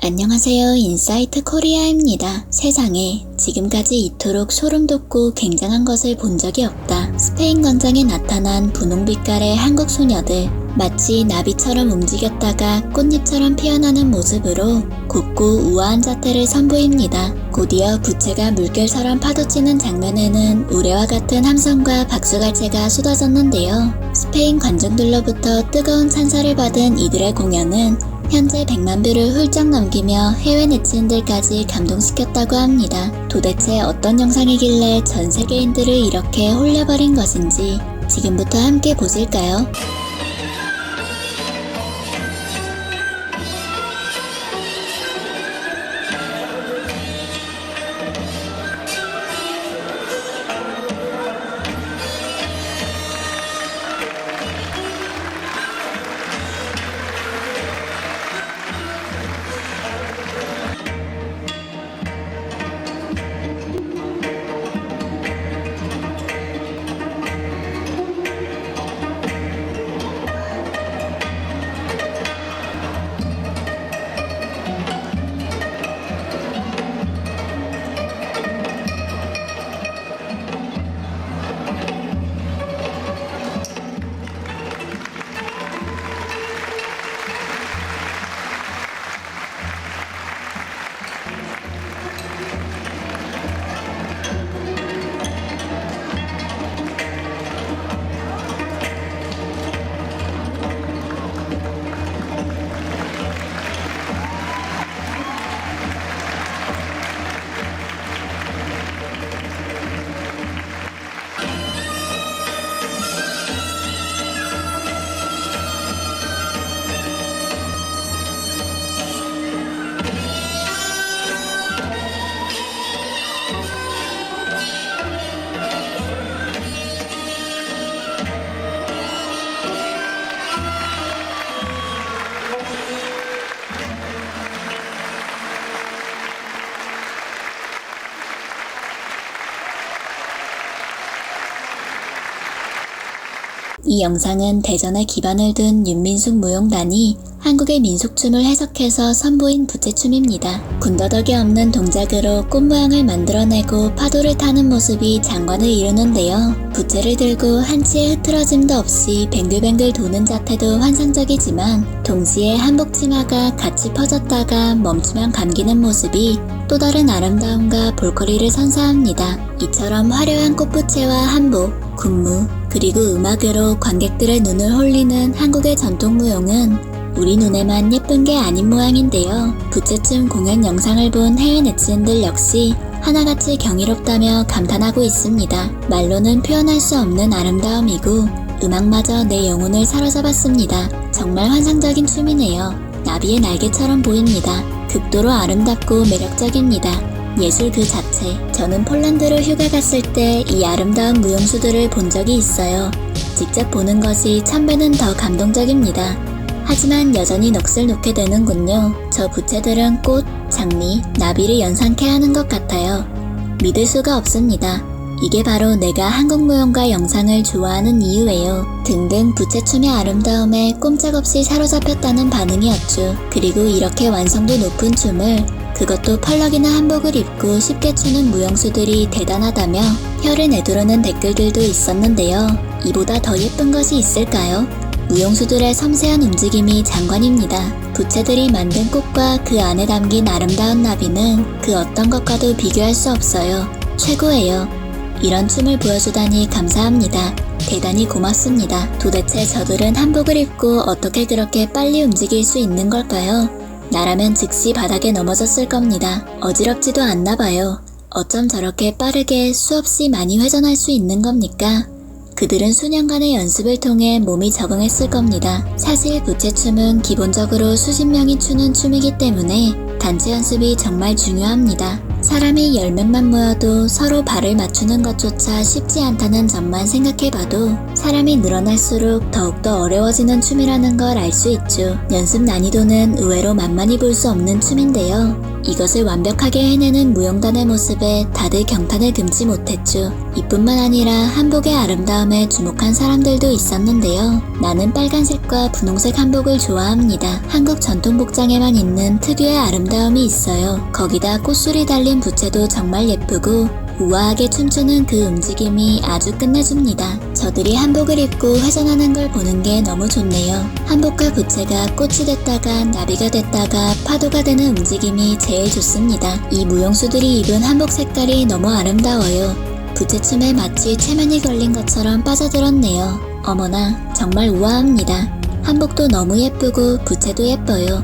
안녕하세요. 인사이트 코리아입니다. 세상에 지금까지 이토록 소름 돋고 굉장한 것을 본 적이 없다. 스페인 광장에 나타난 분홍빛깔의 한국 소녀들. 마치 나비처럼 움직였다가 꽃잎처럼 피어나는 모습으로 곱고 우아한 자태를 선보입니다. 곧이어 부채가 물결처럼 파도치는 장면에는 우레와 같은 함성과 박수갈채가 쏟아졌는데요. 스페인 관중들로부터 뜨거운 찬사를 받은 이들의 공연은 현재 100만 뷰를 훌쩍 넘기며 해외 네티즌들까지 감동시켰다고 합니다. 도대체 어떤 영상이길래 전 세계인들을 이렇게 홀려버린 것인지 지금부터 함께 보실까요? 이 영상은 대전에 기반을 둔 윤민숙 무용단이 한국의 민속춤을 해석해서 선보인 부채춤입니다. 군더더기 없는 동작으로 꽃 모양을 만들어내고 파도를 타는 모습이 장관을 이루는데요. 부채를 들고 한치의 흐트러짐도 없이 뱅글뱅글 도는 자태도 환상적이지만 동시에 한복 치마가 같이 퍼졌다가 멈추면 감기는 모습이 또 다른 아름다움과 볼거리를 선사합니다. 이처럼 화려한 꽃부채와 한복, 군무, 그리고 음악으로 관객들의 눈을 홀리는 한국의 전통무용은 우리 눈에만 예쁜 게 아닌 모양인데요. 부채춤 공연 영상을 본 해외 네티즌들 역시 하나같이 경이롭다며 감탄하고 있습니다. 말로는 표현할 수 없는 아름다움이고 음악마저 내 영혼을 사로잡았습니다. 정말 환상적인 춤이네요. 나비의 날개처럼 보입니다. 극도로 아름답고 매력적입니다. 예술 그 자체. 저는 폴란드로 휴가 갔을 때 이 아름다운 무용수들을 본 적이 있어요. 직접 보는 것이 1000배는 더 감동적입니다. 하지만 여전히 넋을 놓게 되는군요. 저 부채들은 꽃, 장미, 나비를 연상케 하는 것 같아요. 믿을 수가 없습니다. 이게 바로 내가 한국 무용과 영상을 좋아하는 이유예요. 등등 부채춤의 아름다움에 꼼짝없이 사로잡혔다는 반응이었죠. 그리고 이렇게 완성도 높은 춤을 그것도 펄럭이나 한복을 입고 쉽게 추는 무용수들이 대단하다며 혀를 내두르는 댓글들도 있었는데요. 이보다 더 예쁜 것이 있을까요? 무용수들의 섬세한 움직임이 장관입니다. 부채들이 만든 꽃과 그 안에 담긴 아름다운 나비는 그 어떤 것과도 비교할 수 없어요. 최고예요. 이런 춤을 보여주다니 감사합니다. 대단히 고맙습니다. 도대체 저들은 한복을 입고 어떻게 그렇게 빨리 움직일 수 있는 걸까요? 나라면 즉시 바닥에 넘어졌을 겁니다. 어지럽지도 않나 봐요. 어쩜 저렇게 빠르게 수없이 많이 회전할 수 있는 겁니까? 그들은 수년간의 연습을 통해 몸이 적응했을 겁니다. 사실 부채춤은 기본적으로 수십 명이 추는 춤이기 때문에 단체 연습이 정말 중요합니다. 사람이 10명만 모여도 서로 발을 맞추는 것조차 쉽지 않다는 점만 생각해봐도 사람이 늘어날수록 더욱더 어려워지는 춤이라는 걸 알 수 있죠. 연습 난이도는 의외로 만만히 볼 수 없는 춤인데요. 이것을 완벽하게 해내는 무용단의 모습에 다들 경탄을 금치 못했죠. 이뿐만 아니라 한복의 아름다움에 주목한 사람들도 있었는데요. 나는 빨간색과 분홍색 한복을 좋아합니다. 한국 전통 복장에만 있는 특유의 아름다움이 있어요. 거기다 꽃술이 달린 부채도 정말 예쁘고 우아하게 춤추는 그 움직임이 아주 끝내줍니다. 저들이 한복을 입고 회전하는 걸 보는 게 너무 좋네요. 한복과 부채가 꽃이 됐다가 나비가 됐다가 파도가 되는 움직임이 제일 좋습니다. 이 무용수들이 입은 한복 색깔이 너무 아름다워요. 부채춤에 마치 최면이 걸린 것처럼 빠져들었네요. 어머나, 정말 우아합니다. 한복도 너무 예쁘고 부채도 예뻐요.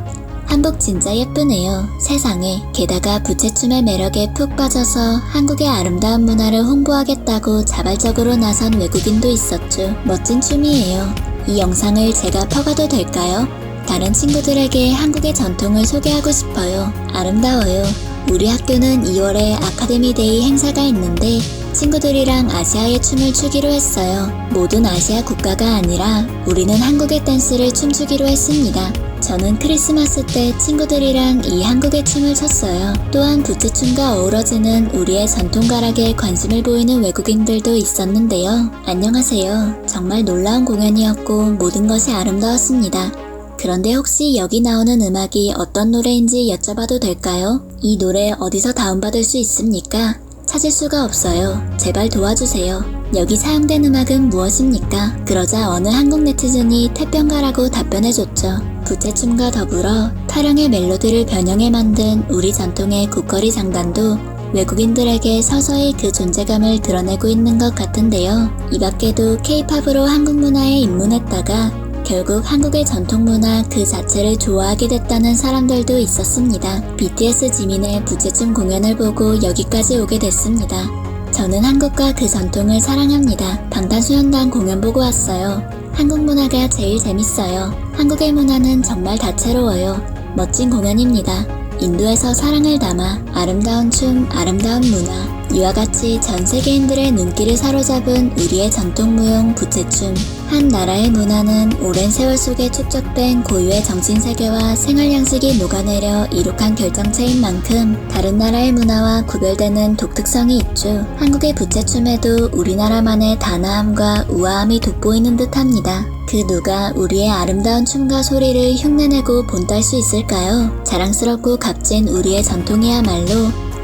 한복 진짜 예쁘네요. 세상에. 게다가 부채춤의 매력에 푹 빠져서 한국의 아름다운 문화를 홍보하겠다고 자발적으로 나선 외국인도 있었죠. 멋진 춤이에요. 이 영상을 제가 퍼가도 될까요? 다른 친구들에게 한국의 전통을 소개하고 싶어요. 아름다워요. 우리 학교는 2월에 아카데미데이 행사가 있는데 친구들이랑 아시아의 춤을 추기로 했어요. 모든 아시아 국가가 아니라 우리는 한국의 댄스를 춤추기로 했습니다. 저는 크리스마스 때 친구들이랑 이 한국의 춤을 췄어요. 또한 부채춤과 어우러지는 우리의 전통 가락에 관심을 보이는 외국인들도 있었는데요. 안녕하세요. 정말 놀라운 공연이었고 모든 것이 아름다웠습니다. 그런데 혹시 여기 나오는 음악이 어떤 노래인지 여쭤봐도 될까요? 이 노래 어디서 다운받을 수 있습니까? 찾을 수가 없어요. 제발 도와주세요. 여기 사용된 음악은 무엇입니까? 그러자 어느 한국 네티즌이 태평가라고 답변해줬죠. 부채춤과 더불어 타령의 멜로디를 변형해 만든 우리 전통의 국거리 장단도 외국인들에게 서서히 그 존재감을 드러내고 있는 것 같은데요. 이 밖에도 K-팝으로 한국 문화에 입문했다가 결국 한국의 전통 문화 그 자체를 좋아하게 됐다는 사람들도 있었습니다. BTS 지민의 부채춤 공연을 보고 여기까지 오게 됐습니다. 저는 한국과 그 전통을 사랑합니다. 방탄소년단 공연 보고 왔어요. 한국 문화가 제일 재밌어요. 한국의 문화는 정말 다채로워요. 멋진 공연입니다. 인도에서 사랑을 담아 아름다운 춤, 아름다운 문화. 이와 같이 전 세계인들의 눈길을 사로잡은 우리의 전통 무용 부채춤. 한 나라의 문화는 오랜 세월 속에 축적된 고유의 정신세계와 생활 양식이 녹아내려 이룩한 결정체인 만큼 다른 나라의 문화와 구별되는 독특성이 있죠. 한국의 부채춤에도 우리나라만의 단아함과 우아함이 돋보이는 듯합니다. 그 누가 우리의 아름다운 춤과 소리를 흉내내고 본딸 수 있을까요? 자랑스럽고 값진 우리의 전통이야말로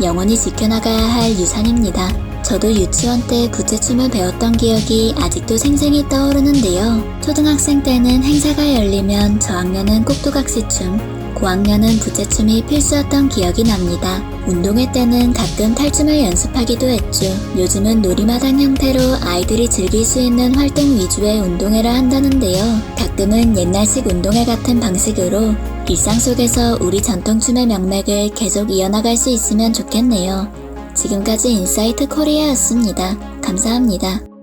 영원히 지켜나가야 할 유산입니다. 저도 유치원 때 부채춤을 배웠던 기억이 아직도 생생히 떠오르는데요. 초등학생 때는 행사가 열리면 저학년은 꼭두각시춤, 고학년은 부채춤이 필수였던 기억이 납니다. 운동회 때는 가끔 탈춤을 연습하기도 했죠. 요즘은 놀이마당 형태로 아이들이 즐길 수 있는 활동 위주의 운동회를 한다는데요. 가끔은 옛날식 운동회 같은 방식으로 일상 속에서 우리 전통춤의 명맥을 계속 이어나갈 수 있으면 좋겠네요. 지금까지 인사이트 코리아였습니다. 감사합니다.